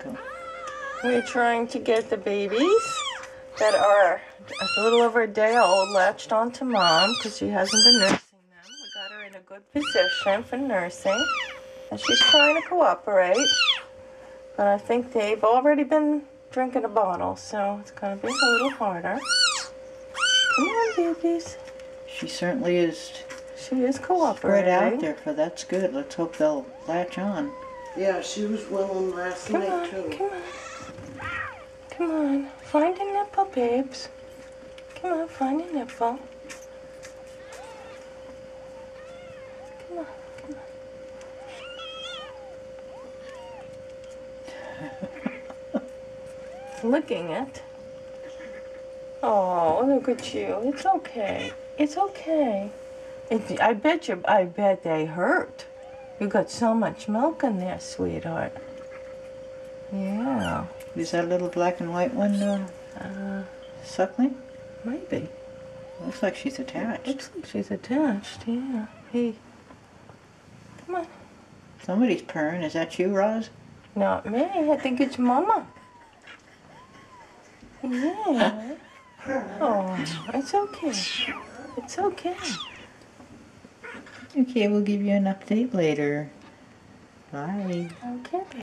Go. We're trying to get the babies that are a little over a day old latched onto mom because she hasn't been nursing them. We got her in a good position for nursing, and she's trying to cooperate. But I think they've already been drinking a bottle, so it's going to be a little harder. Come on, babies. She certainly is. She is cooperating. Spread out there, for that's good. Let's hope they'll latch on. Yeah, she was willing last night too. Come on. Come on. Find a nipple, babes. Come on, find a nipple. Come on. Licking it. Oh, look at you. It's okay. It's okay. I bet they hurt. You got so much milk in there, sweetheart. Yeah. Is that little black and white one suckling? Maybe. Looks like she's attached. Looks like she's attached, yeah. Hey. Come on. Somebody's purring. Is that you, Roz? Not me. I think it's Mama. Yeah. Oh, it's okay. It's okay. Okay, we'll give you an update later. Bye. Okay.